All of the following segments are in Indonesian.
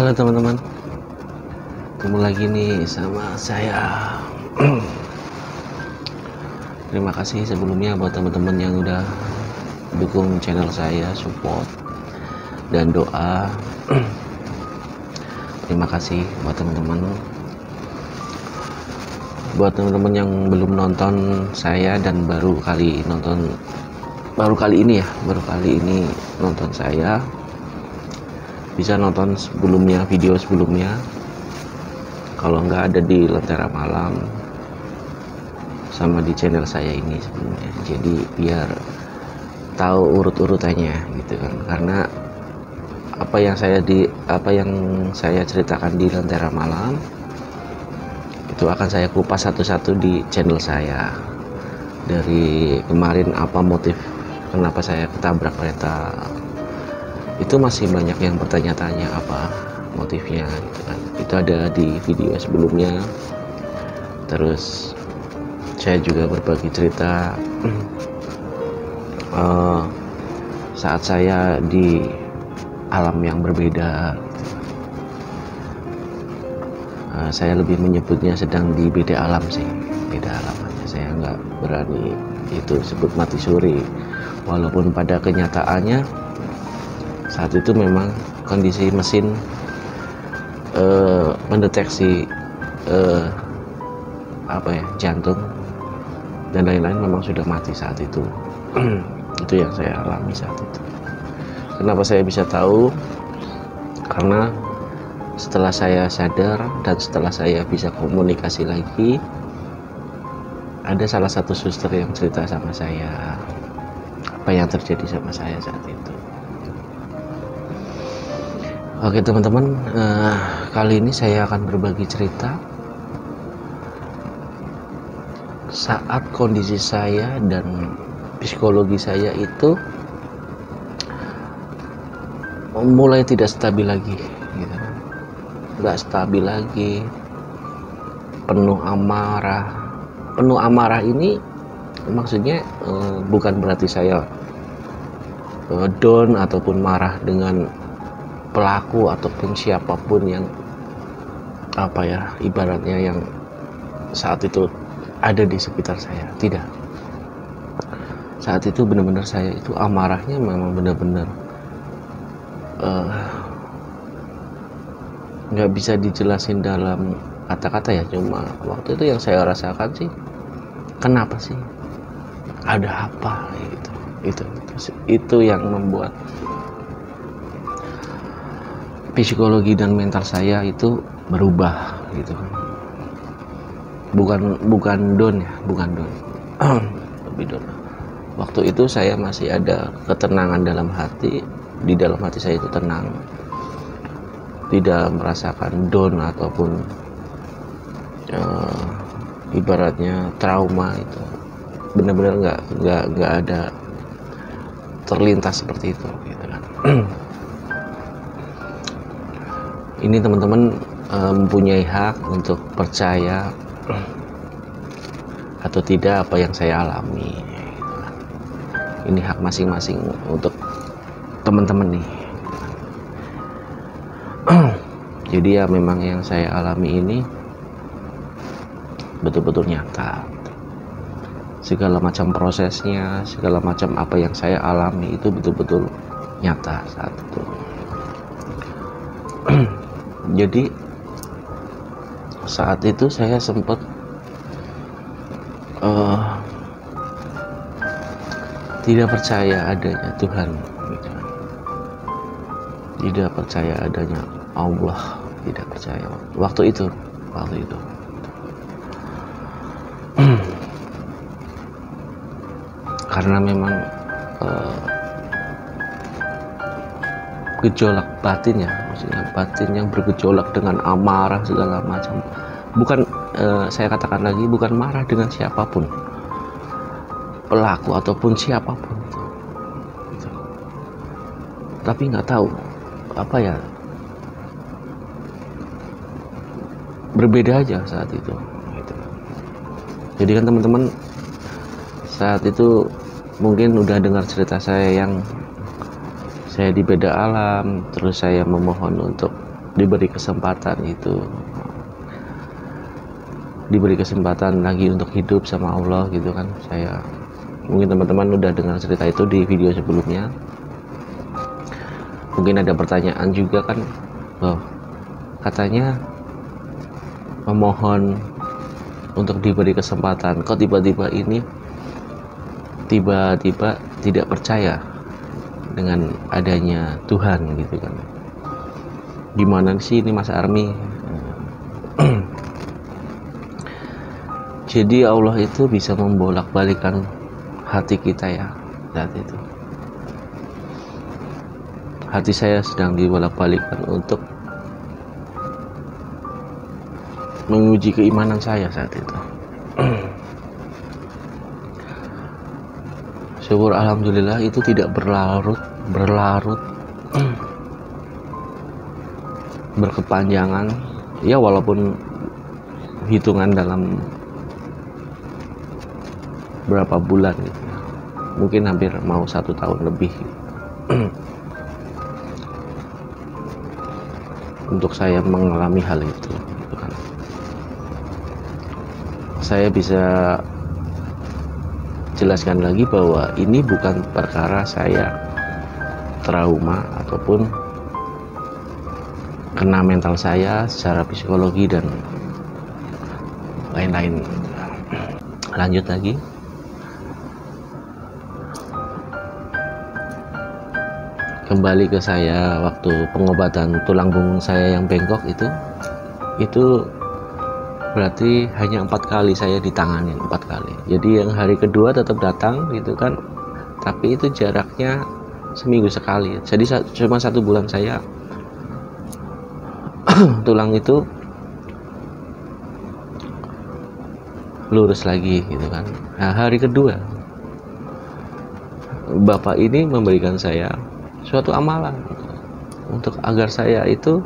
Halo teman-teman, ketemu lagi nih sama saya. Terima kasih sebelumnya buat teman-teman yang udah dukung channel saya, support dan doa. Terima kasih buat teman-teman. Buat teman-teman yang belum nonton saya dan baru kali ini nonton saya, bisa nonton video sebelumnya kalau nggak ada di Lentera Malam sama di channel saya ini sebelumnya, jadi biar tahu urut-urutannya gitu kan. Karena apa yang saya ceritakan di Lentera Malam itu akan saya kupas satu-satu di channel saya. Dari kemarin apa motif kenapa saya ketabrak kereta, itu masih banyak yang bertanya-tanya apa motifnya gitu kan. Itu ada di video sebelumnya. Terus saya juga berbagi cerita saat saya di alam yang berbeda gitu. Saya lebih menyebutnya sedang di beda alam sih, beda alam aja. Saya nggak berani itu sebut mati suri, walaupun pada kenyataannya saat itu memang kondisi mesin mendeteksi jantung dan lain-lain memang sudah mati saat itu. Itu yang saya alami saat itu. Kenapa saya bisa tahu? Karena setelah saya sadar dan setelah saya bisa komunikasi lagi, ada salah satu suster yang cerita sama saya apa yang terjadi sama saya saat itu. Oke teman-teman, kali ini saya akan berbagi cerita saat kondisi saya dan psikologi saya itu mulai tidak stabil lagi gitu. Nggak stabil lagi, penuh amarah ini maksudnya bukan berarti saya down ataupun marah dengan pelaku ataupun siapapun yang ibaratnya yang saat itu ada di sekitar saya. Tidak, saat itu benar-benar saya itu amarahnya memang benar-benar nggak bisa dijelasin dalam kata-kata ya. Cuma waktu itu yang saya rasakan sih, kenapa sih, ada apa gitu. Itu yang membuat psikologi dan mental saya itu berubah gitu. Bukan down ya, bukan down. Lebih down. Waktu itu saya masih ada ketenangan dalam hati. Di dalam hati saya itu tenang, tidak merasakan down ataupun ibaratnya trauma. Itu benar-benar nggak ada terlintas seperti itu gitu kan. Ini teman-teman mempunyai hak untuk percaya atau tidak apa yang saya alami gitu kan. Ini hak masing-masing untuk teman-teman nih. Jadi ya memang yang saya alami ini betul-betul nyata. Segala macam prosesnya, segala macam apa yang saya alami itu betul-betul nyata saat itu. Jadi saat itu saya sempat tidak percaya adanya Tuhan gitu. Tidak percaya adanya Allah, tidak percaya waktu itu. Karena memang gejolak batin ya, maksudnya batin yang bergejolak dengan amarah segala macam. Bukan saya katakan lagi, bukan marah dengan siapapun, pelaku ataupun siapapun gitu. Tapi nggak tahu berbeda aja saat itu gitu. Jadi kan teman-teman saat itu mungkin udah dengar cerita saya yang saya di beda alam, terus saya memohon untuk diberi kesempatan itu, diberi kesempatan lagi untuk hidup sama Allah gitu kan. Saya mungkin teman-teman udah dengar cerita itu di video sebelumnya. Mungkin ada pertanyaan juga kan, katanya memohon untuk diberi kesempatan, kok tiba-tiba tidak percaya dengan adanya Tuhan gitu kan. Gimana sih ini Mas Army? Jadi Allah itu bisa membolak-balikan hati kita ya. Saat itu hati saya sedang dibolak-balikan untuk menguji keimanan saya saat itu. Syukur alhamdulillah itu tidak berlarut berkepanjangan ya, walaupun hitungan dalam berapa bulan gitu, mungkin hampir mau 1 tahun lebih untuk saya mengalami hal itu gitu kan. Saya bisa jelaskan lagi bahwa ini bukan perkara saya trauma ataupun kena mental saya secara psikologi dan lain-lain. Lanjut lagi, kembali ke saya waktu pengobatan tulang punggung saya yang bengkok itu berarti hanya 4 kali saya ditangani, 4 kali. Jadi yang hari kedua tetap datang gitu kan, tapi itu jaraknya seminggu sekali. Jadi cuma 1 bulan saya tulang itu lurus lagi gitu kan. Nah, hari kedua Bapak ini memberikan saya suatu amalan untuk agar saya itu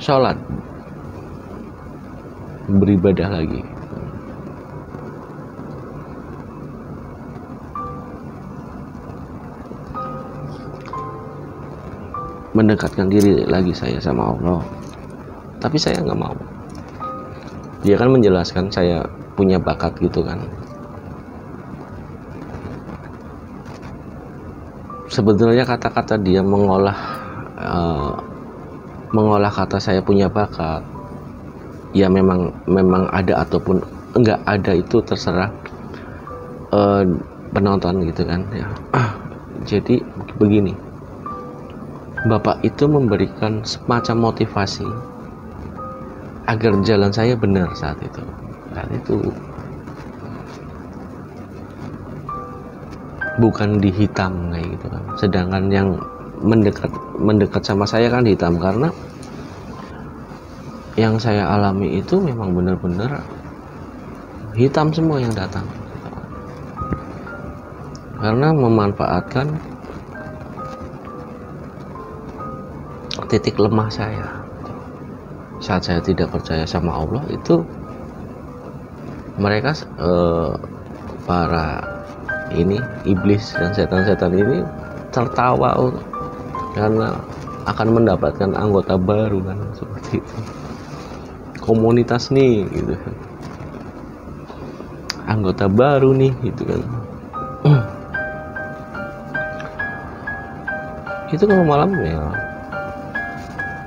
sholat, beribadah lagi. Mendekatkan diri lagi saya sama Allah. Tapi saya nggak mau. Dia kan menjelaskan saya punya bakat gitu kan. Sebetulnya kata-kata dia mengolah kata saya punya bakat, ya memang ada ataupun enggak ada itu terserah penonton gitu kan ya. Jadi begini, Bapak itu memberikan semacam motivasi agar jalan saya benar saat itu. Bukan dihitam kayak gitu kan. Sedangkan yang mendekat sama saya kan hitam, karena yang saya alami itu memang benar-benar hitam semua yang datang. Karena memanfaatkan titik lemah saya. Saat saya tidak percaya sama Allah itu, mereka para ini iblis dan setan-setan ini tertawa karena akan mendapatkan anggota baru kan, seperti itu. Komunitas nih gitu, anggota baru nih gitu kan. Itu kalau malam ya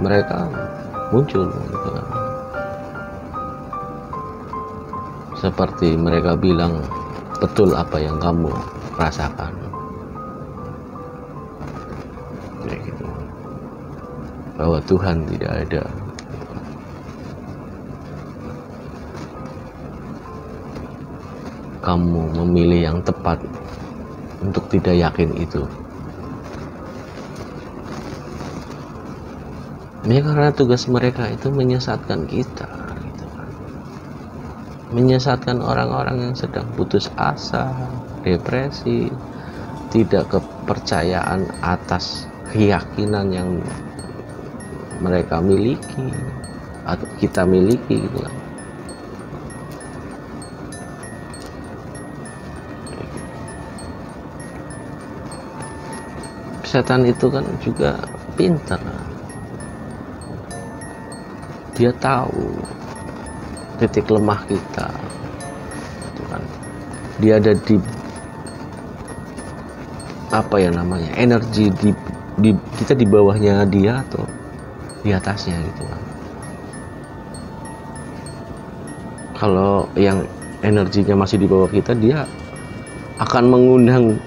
mereka muncul gitu kan. Seperti mereka bilang, betul apa yang kamu rasakan. Kayak gitu. Bahwa Tuhan tidak ada. Kamu memilih yang tepat untuk tidak yakin itu. Ya karena tugas mereka itu menyesatkan kita gitu kan. Menyesatkan orang-orang yang sedang putus asa, depresi, tidak kepercayaan atas keyakinan yang mereka miliki atau kita miliki gitu kan. setan itu kan juga pintar, dia tahu titik lemah kita, gitu kan. Dia ada di apa ya namanya, energi di kita di bawahnya dia atau di atasnya gitu kan. Kalau yang energinya masih di bawah kita, dia akan mengundang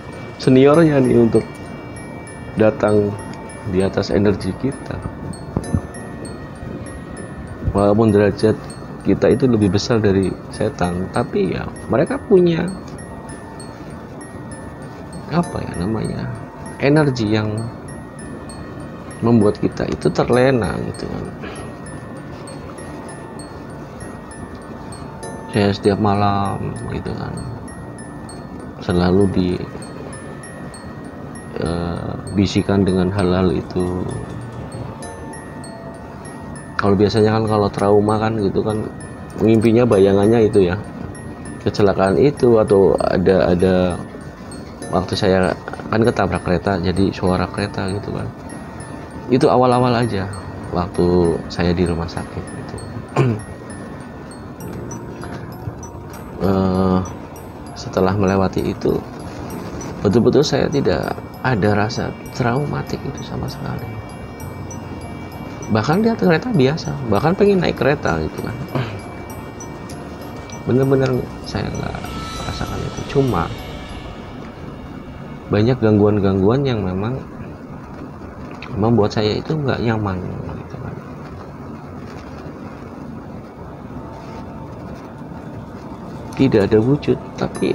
seniornya nih untuk datang di atas energi kita, walaupun derajat kita itu lebih besar dari setan, tapi ya mereka punya apa ya namanya, energi yang membuat kita itu terlena gitu kan. Saya setiap malam gitu kan selalu bisikan dengan hal-hal itu. Kalau biasanya kan kalau trauma kan gitu kan, mimpinya bayangannya itu ya, kecelakaan itu, atau ada waktu saya kan ketabrak kereta, jadi suara kereta gitu kan. Itu awal-awal aja waktu saya di rumah sakit gitu. Setelah melewati itu, betul-betul saya tidak ada rasa traumatik itu sama sekali. Bahkan di atas kereta biasa, bahkan pengen naik kereta gitu kan. Bener-bener saya nggak merasakan itu. Cuma banyak gangguan-gangguan yang memang membuat saya itu nggak nyaman gitu kan. Tidak ada wujud, tapi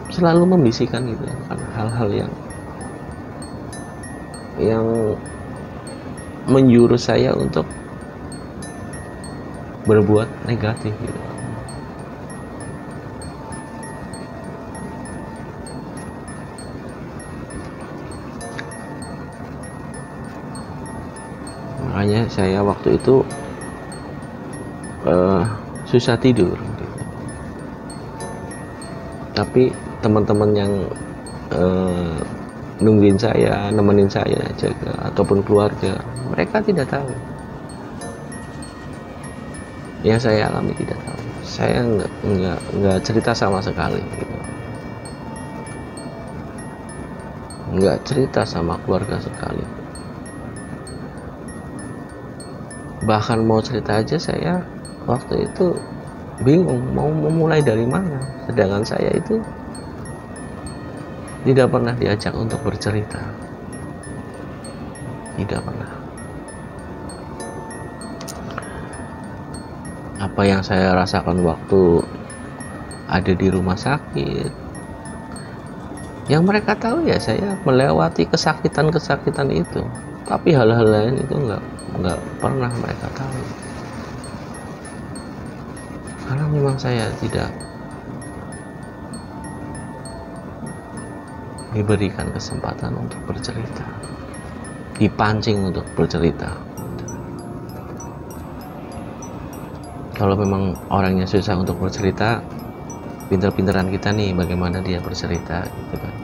selalu membisikkan gitu kan, hal-hal yang menjurus saya untuk berbuat negatif gitu. Makanya saya waktu itu susah tidur gitu. Tapi teman-teman yang nungguin saya, nemenin saya jaga, ataupun keluarga, mereka tidak tahu. Yang saya alami tidak tahu. Saya nggak cerita sama sekali gitu. Nggak cerita sama keluarga sekali. Bahkan mau cerita aja saya waktu itu bingung mau memulai dari mana, sedangkan saya itu tidak pernah diajak untuk bercerita, tidak pernah. Apa yang saya rasakan waktu ada di rumah sakit, yang mereka tahu ya saya melewati kesakitan itu, tapi hal-hal lain itu nggak pernah mereka tahu, karena memang saya tidak diberikan kesempatan untuk bercerita, dipancing untuk bercerita. Kalau memang orangnya susah untuk bercerita, pinter-pinteran kita nih bagaimana dia bercerita gitu kan.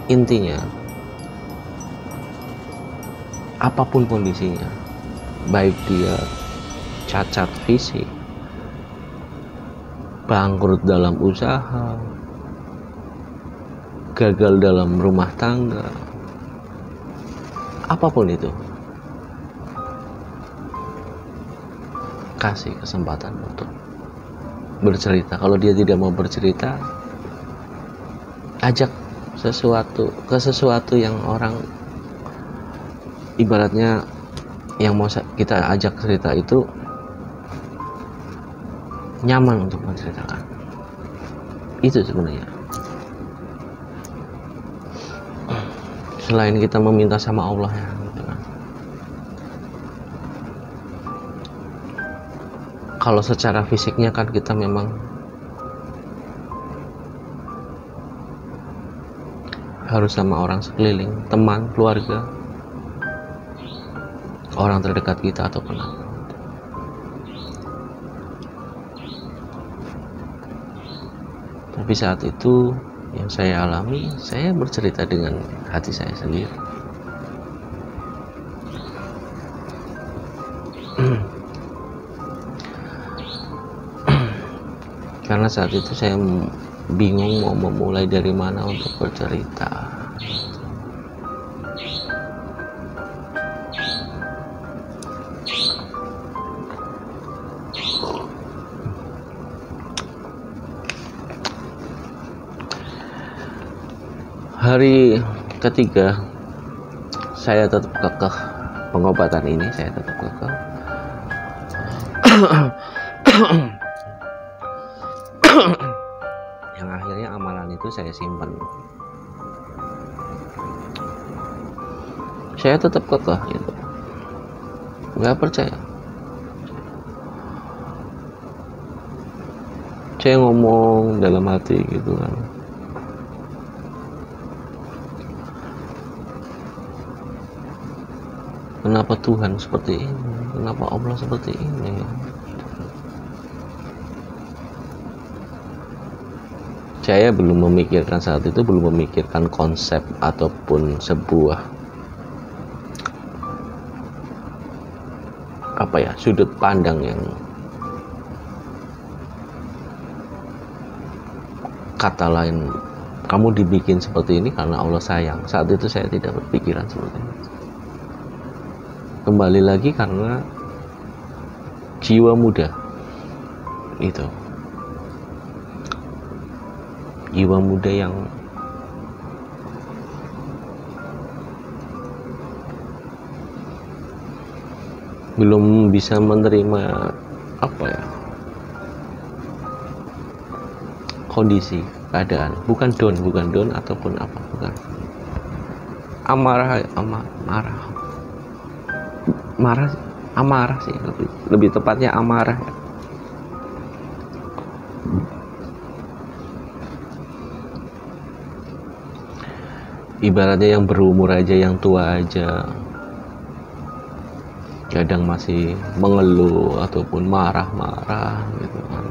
Intinya apapun kondisinya, baik dia cacat fisik, bangkrut dalam usaha, gagal dalam rumah tangga, apapun itu, kasih kesempatan untuk bercerita. Kalau dia tidak mau bercerita, ajak sesuatu yang orang, ibaratnya yang mau kita ajak cerita itu nyaman untuk menceritakan. Itu sebenarnya. Selain kita meminta sama Allah ya gitu kan. Kalau secara fisiknya kan kita memang harus sama orang sekeliling, teman, keluarga, orang terdekat kita atau kenal. Tapi saat itu yang saya alami, saya bercerita dengan hati saya sendiri. Karena saat itu saya bingung mau memulai dari mana untuk bercerita. Hari ketiga saya tetap kekeh pengobatan ini, saya tetap kekeh. Yang akhirnya amalan itu saya simpan. Saya tetap kekeh gitu, nggak percaya. Saya ngomong dalam hati gitu kan, kenapa Tuhan seperti ini, kenapa Allah seperti ini. Saya belum memikirkan saat itu, belum memikirkan konsep ataupun sebuah sudut pandang yang kata lain, kamu dibikin seperti ini karena Allah sayang. Saat itu saya tidak berpikiran seperti itu. Kembali lagi karena jiwa muda itu, jiwa muda yang belum bisa menerima kondisi keadaan, bukan down ataupun bukan amarah sih, lebih tepatnya amarah. Ibaratnya yang berumur aja, yang tua aja kadang masih mengeluh ataupun marah-marah gitu kan.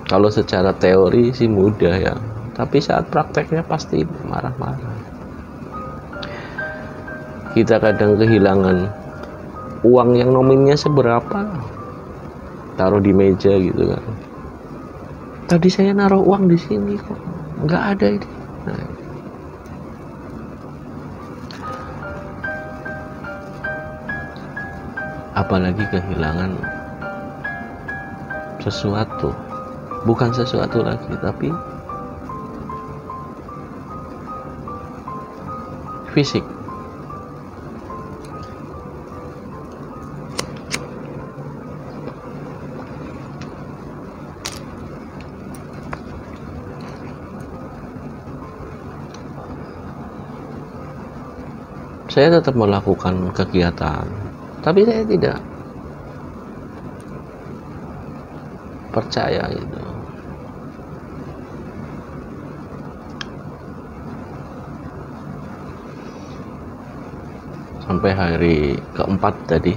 Kalau secara teori sih mudah ya, tapi saat prakteknya pasti marah-marah. Kita kadang kehilangan uang yang nominnya seberapa, taruh di meja gitu kan. Tadi saya naruh uang di sini kok nggak ada ini. Nah, apalagi kehilangan sesuatu, bukan sesuatu lagi tapi fisik. Saya tetap melakukan kegiatan, tapi saya tidak percaya itu. Sampai hari keempat tadi,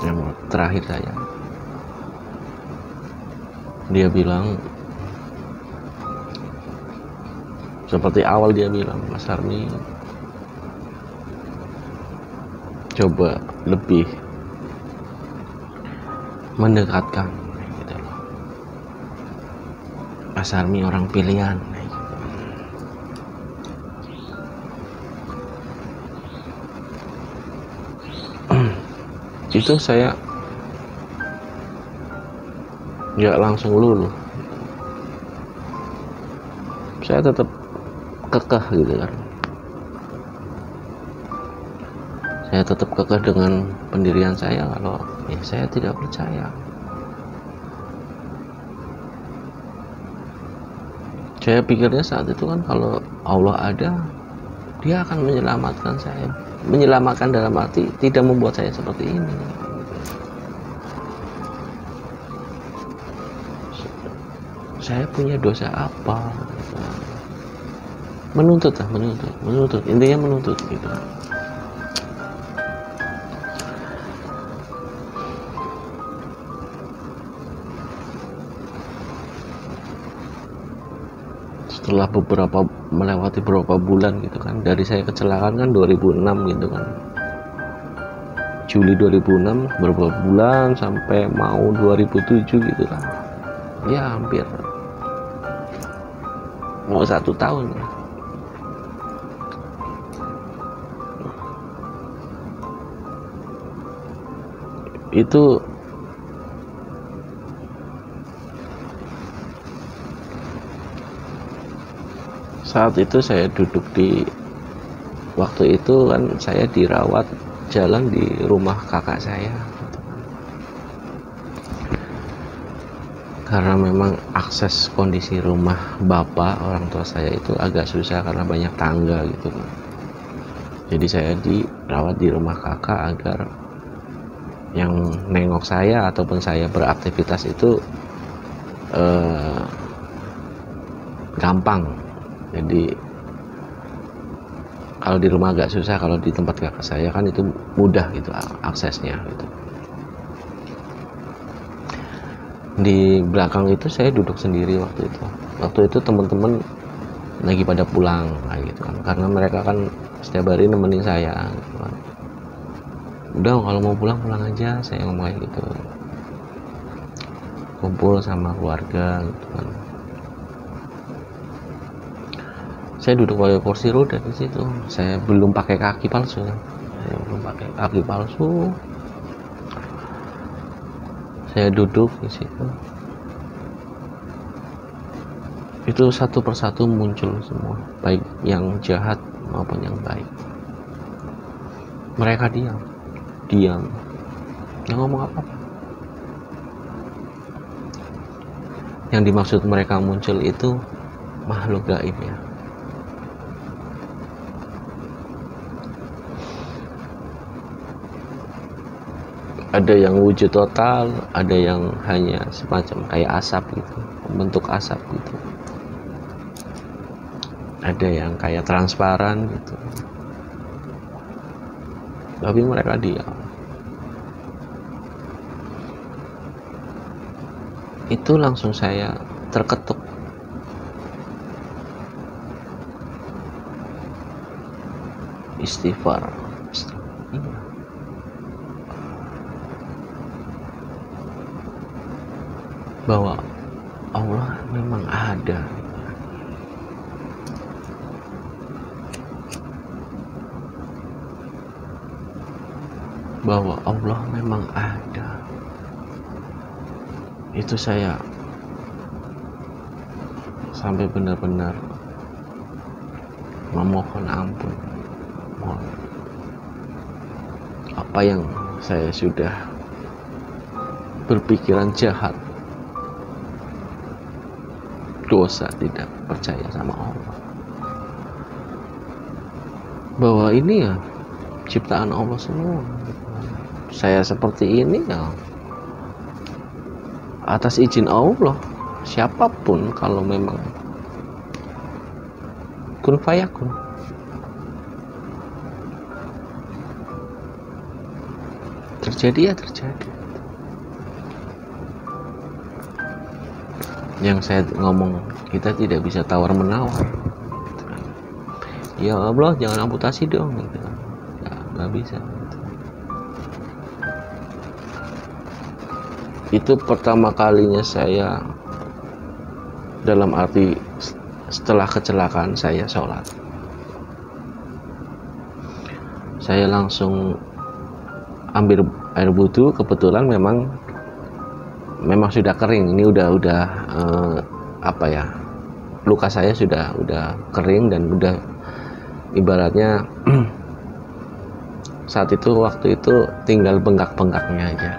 yang terakhir saya, dia bilang seperti awal, dia bilang, Mas Armi, coba lebih mendekatkan gitu loh. Mas Armi orang pilihan gitu. Itu saya nggak langsung luluh, saya tetap kekeh gitu kan. Saya tetap kekeh dengan pendirian saya kalau saya tidak percaya. Saya pikirnya saat itu kan kalau Allah ada, dia akan menyelamatkan saya. Menyelamatkan dalam arti tidak membuat saya seperti ini. Saya punya dosa apa? Menuntut. Intinya menuntut gitu. setelah melewati beberapa bulan gitu kan, dari saya kecelakaan kan 2006 gitu kan, Juli 2006, beberapa bulan sampai mau 2007 gitu lah ya, hampir mau 1 tahun ya. Itu saat itu saya duduk di, waktu itu kan saya dirawat jalan di rumah kakak saya, karena memang akses kondisi rumah bapak orang tua saya itu agak susah karena banyak tangga gitu kan. Jadi saya dirawat di rumah kakak agar yang nengok saya ataupun saya beraktivitas itu gampang. Jadi kalau di rumah agak susah, kalau di tempat kakak saya kan itu mudah gitu aksesnya gitu. Di belakang itu saya duduk sendiri waktu itu teman-teman lagi pada pulang gitu kan, karena mereka kan setiap hari nemenin saya gitu kan. Udah kalau mau pulang aja, saya ngomong kayak gitu, kumpul sama keluarga gitu kan. Saya duduk pakai kursi roda di situ, saya belum pakai kaki palsu, saya duduk di situ. Itu satu persatu muncul semua, baik yang jahat maupun yang baik. Mereka diam, nggak ngomong apa-apa. Yang dimaksud mereka muncul itu makhluk gaib ya. Ada yang wujud total, ada yang hanya semacam kayak asap gitu, bentuk asap gitu. Ada yang kayak transparan gitu. Tapi mereka diam. Itu langsung saya terketuk. Istighfar. Bahwa Allah memang ada. Bahwa Allah memang ada. Itu saya sampai benar-benar memohon ampun. Apa yang saya sudah berpikiran jahat, dosa, tidak percaya sama Allah, bahwa ini ya ciptaan Allah semua. Saya seperti ini ya atas izin Allah. Siapapun kalau memang kun fayakun, terjadi ya terjadi. Yang saya ngomong, kita tidak bisa tawar menawar. Ya Allah, jangan amputasi dong gitu. Ya, nggak bisa. Itu pertama kalinya saya, dalam arti setelah kecelakaan saya sholat, saya langsung ambil air wudhu. Kebetulan memang sudah kering. Ini udah luka saya sudah kering dan udah ibaratnya saat itu waktu itu tinggal bengkak-bengkaknya aja.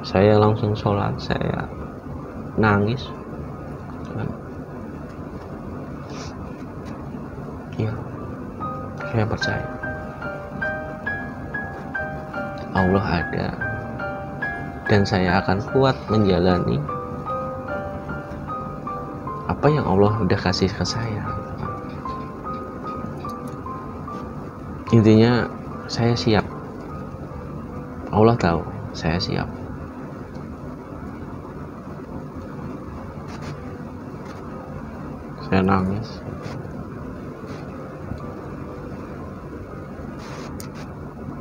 Saya langsung sholat, saya nangis. Ya, saya percaya Allah ada, dan saya akan kuat menjalani apa yang Allah udah kasih ke saya. Intinya saya siap. Allah tahu saya siap. Saya nangis.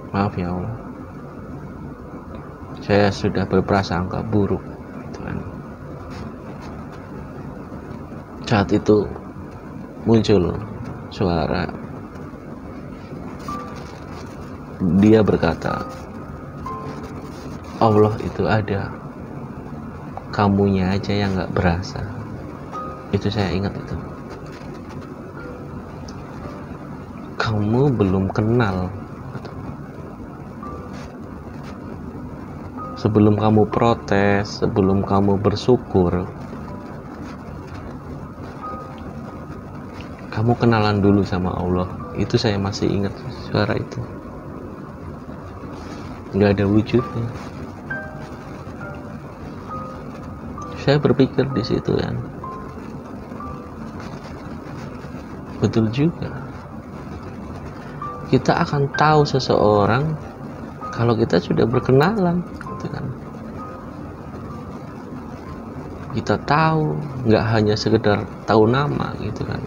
Maaf ya Allah, saya sudah berprasangka buruk gitu kan. Saat itu muncul suara, dia berkata, Allah itu ada, kamunya aja yang gak berasa. Itu saya ingat itu. Kamu belum kenal. Sebelum kamu protes, sebelum kamu bersyukur, kamu kenalan dulu sama Allah. Itu saya masih ingat suara itu. Nggak ada wujudnya. Saya berpikir di situ kan, betul juga. Kita akan tahu seseorang kalau kita sudah berkenalan, gitu kan. Kita tahu, nggak hanya sekedar tahu nama, gitu kan.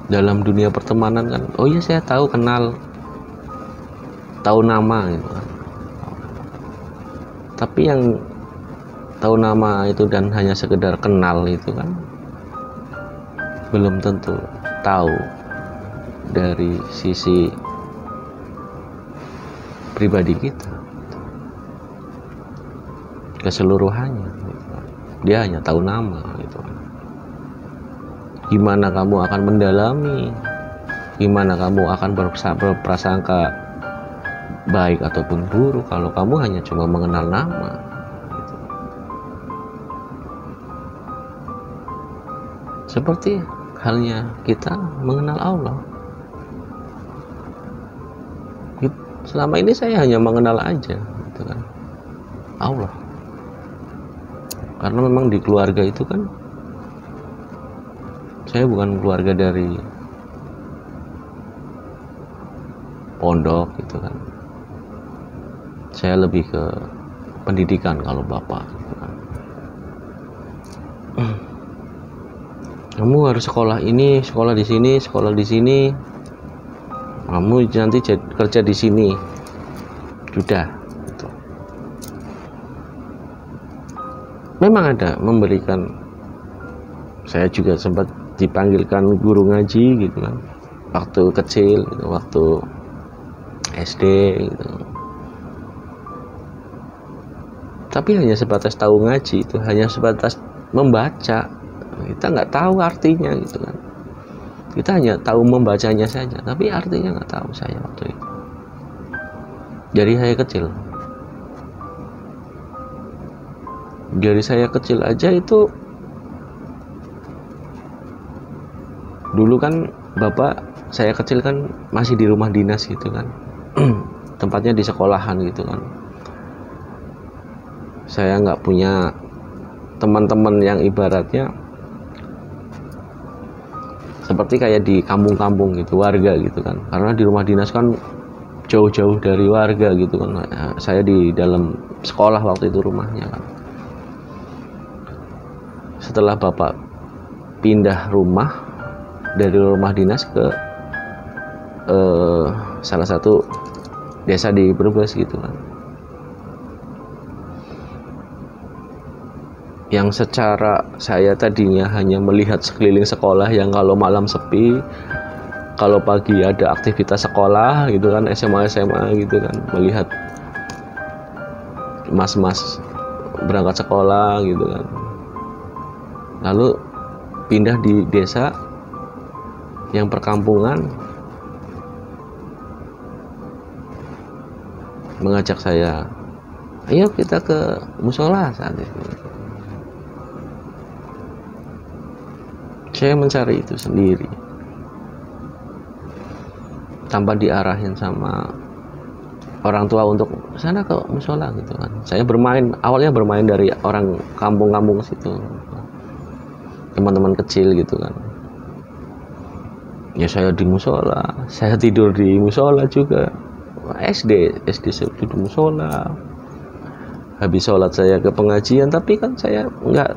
Dalam dunia pertemanan kan, oh iya saya tahu, kenal, tahu nama, gitu kan. Tapi yang tahu nama itu dan hanya sekedar kenal itu kan, belum tentu tahu dari sisi pribadi kita keseluruhannya gitu. Dia hanya tahu nama gitu. Gimana kamu akan mendalami, gimana kamu akan berprasangka baik ataupun buruk kalau kamu hanya cuma mengenal nama gitu. Seperti halnya kita mengenal Allah. Selama ini saya hanya mengenal aja gitu kan, Allah. Karena memang di keluarga itu kan, saya bukan keluarga dari pondok gitu kan. Saya lebih ke pendidikan kalau bapak gitu kan. Kamu harus sekolah ini, sekolah di sini, sekolah di sini. Kamu nanti kerja di sini. Sudah gitu. Memang ada memberikan. Saya juga sempat dipanggilkan guru ngaji gitu kan, waktu kecil gitu, waktu SD gitu. Tapi hanya sebatas tahu ngaji, itu hanya sebatas membaca. Kita nggak tahu artinya gitu kan. Kita hanya tahu membacanya saja, tapi artinya nggak tahu saya waktu itu. Dari saya kecil aja itu, dulu kan bapak saya kecil kan masih di rumah dinas gitu kan. Tempatnya di sekolahan gitu kan. Saya nggak punya teman-teman yang ibaratnya seperti kayak di kampung-kampung gitu, warga gitu kan. Karena di rumah dinas kan jauh-jauh dari warga gitu kan. Saya di dalam sekolah waktu itu rumahnya kan. Setelah bapak pindah rumah dari rumah dinas ke salah satu desa di Brebes gitu kan, yang secara saya tadinya hanya melihat sekeliling sekolah yang kalau malam sepi, kalau pagi ada aktivitas sekolah gitu kan, SMA gitu kan, melihat mas-mas berangkat sekolah gitu kan. Lalu pindah di desa yang perkampungan, mengajak saya, ayo kita ke musola saat itu. Saya mencari itu sendiri tanpa diarahin sama orang tua untuk sana ke musola gitu kan. Saya awalnya bermain dari orang kampung-kampung situ, teman-teman kecil gitu kan. Ya saya di musola, saya tidur di musola juga. SD saya di musola. habis sholat saya ke pengajian, tapi kan saya nggak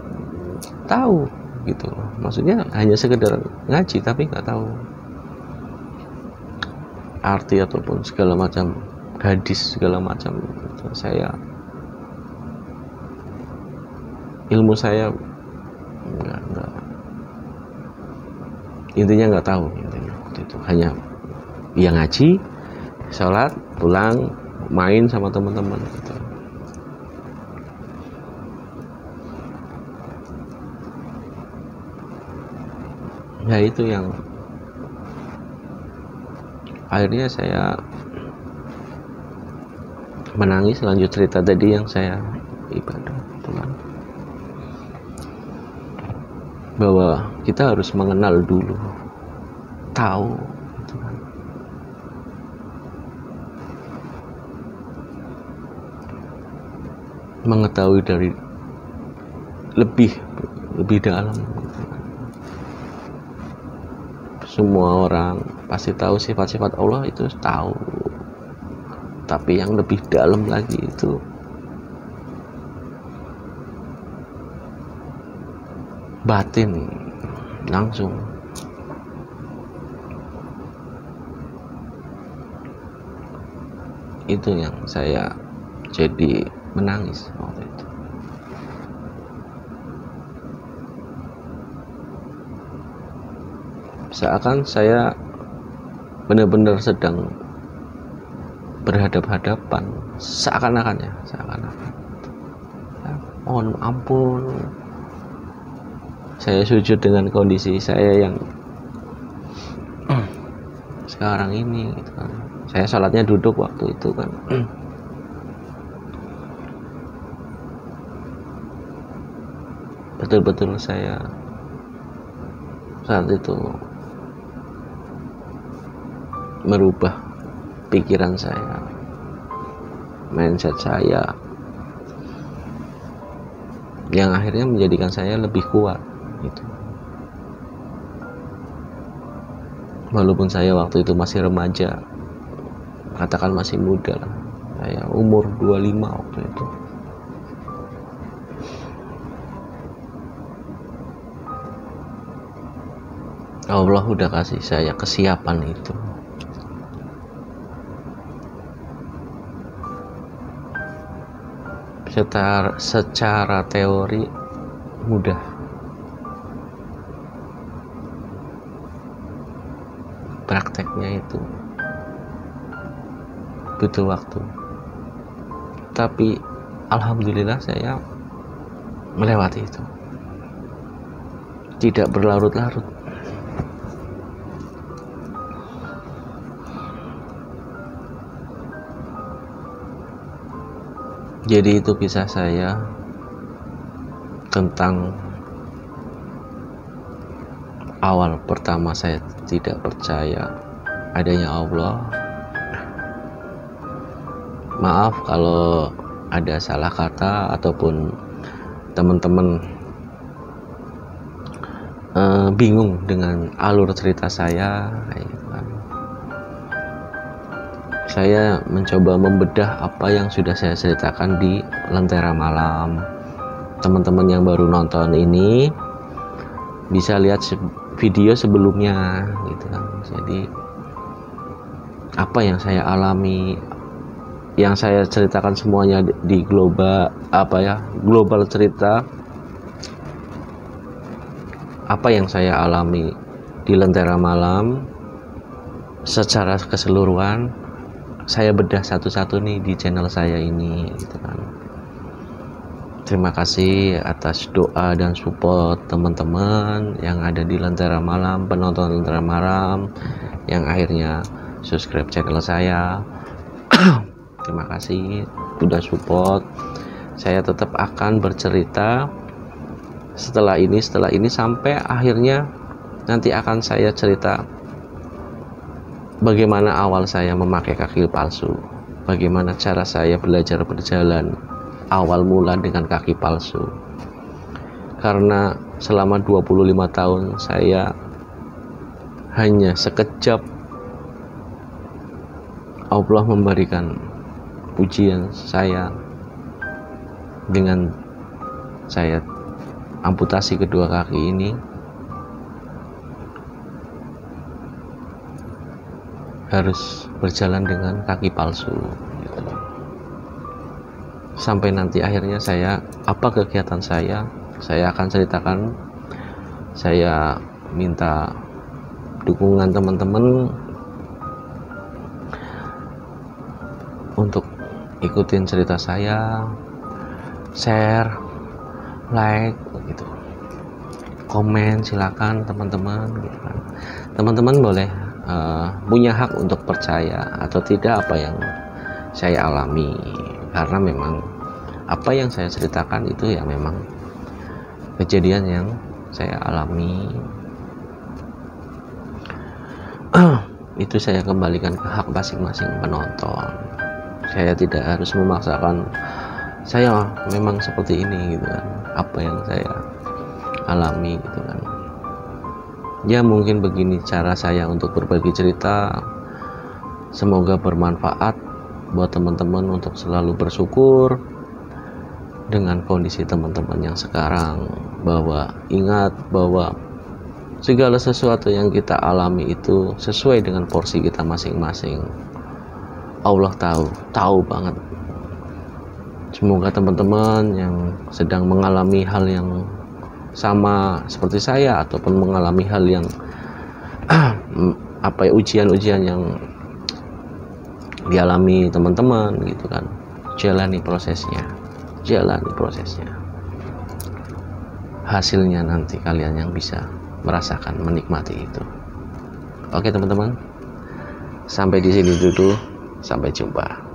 tahu gitu. Maksudnya hanya sekedar ngaji tapi nggak tahu arti ataupun segala macam hadis segala macam. Saya ilmu saya nggak intinya nggak tahu intinya waktu itu, hanya ya ngaji, sholat, pulang, main sama teman-teman gitu. Ya itu yang akhirnya saya menangis. Lanjut cerita tadi yang saya ibadah pulang, bahwa kita harus mengenal dulu, tahu gitu kan. Mengetahui dari lebih dalam gitu kan. Semua orang pasti tahu sifat-sifat Allah, itu tahu, tapi yang lebih dalam lagi itu batin langsung. Itu yang saya jadi menangis waktu itu. Seakan saya benar-benar sedang berhadap-hadapan, seakan-akan ya. Mohon ampun, saya sujud dengan kondisi saya yang sekarang ini gitu kan. Saya sholatnya duduk waktu itu kan. Betul-betul saya saat itu merubah pikiran saya, mindset saya, yang akhirnya menjadikan saya lebih kuat gitu. Walaupun saya waktu itu masih remaja, katakan masih muda lah, saya umur 25 waktu itu. Allah udah kasih saya kesiapan itu. Secara teori mudah, prakteknya itu butuh waktu. Tapi alhamdulillah saya melewati itu, tidak berlarut-larut. Jadi itu kisah saya tentang awal pertama saya tidak percaya adanya Allah. Maaf kalau ada salah kata ataupun teman-teman bingung dengan alur cerita saya. Saya mencoba membedah apa yang sudah saya ceritakan di Lentera Malam. Teman-teman yang baru nonton ini bisa lihat video sebelumnya gitu kan. Jadi apa yang saya alami, yang saya ceritakan semuanya di global cerita, apa yang saya alami di Lentera Malam secara keseluruhan saya bedah satu-satu nih di channel saya ini gitu kan. Terima kasih atas doa dan support teman-teman yang ada di Lentera Malam, penonton Lentera Malam yang akhirnya subscribe channel saya. Terima kasih sudah support. Saya tetap akan bercerita setelah ini sampai akhirnya nanti akan saya cerita bagaimana awal saya memakai kaki palsu, bagaimana cara saya belajar berjalan awal mula dengan kaki palsu. Karena selama 25 tahun saya hanya sekejap Allah memberikan pujian saya dengan saya amputasi kedua kaki ini, harus berjalan dengan kaki palsu gitu. Sampai nanti akhirnya saya, apa kegiatan saya akan ceritakan. Saya minta dukungan teman-teman untuk ikutin cerita saya, share, like gitu, komen, silakan teman-teman gitu kan. Teman-teman boleh punya hak untuk percaya atau tidak apa yang saya alami, karena memang apa yang saya ceritakan itu ya memang kejadian yang saya alami. Itu saya kembalikan ke hak masing-masing penonton. Saya tidak harus memaksakan saya memang seperti ini gitu kan, apa yang saya alami gitu kan. Ya mungkin begini cara saya untuk berbagi cerita, semoga bermanfaat buat teman-teman untuk selalu bersyukur dengan kondisi teman-teman yang sekarang, bahwa ingat bahwa segala sesuatu yang kita alami itu sesuai dengan porsi kita masing-masing. Allah tahu banget. Semoga teman-teman yang sedang mengalami hal yang sama seperti saya ataupun mengalami hal yang ujian-ujian yang dialami teman-teman gitu kan, jalani prosesnya. Hasilnya nanti kalian yang bisa merasakan, menikmati itu. Oke teman-teman, sampai di sini dulu, sampai jumpa.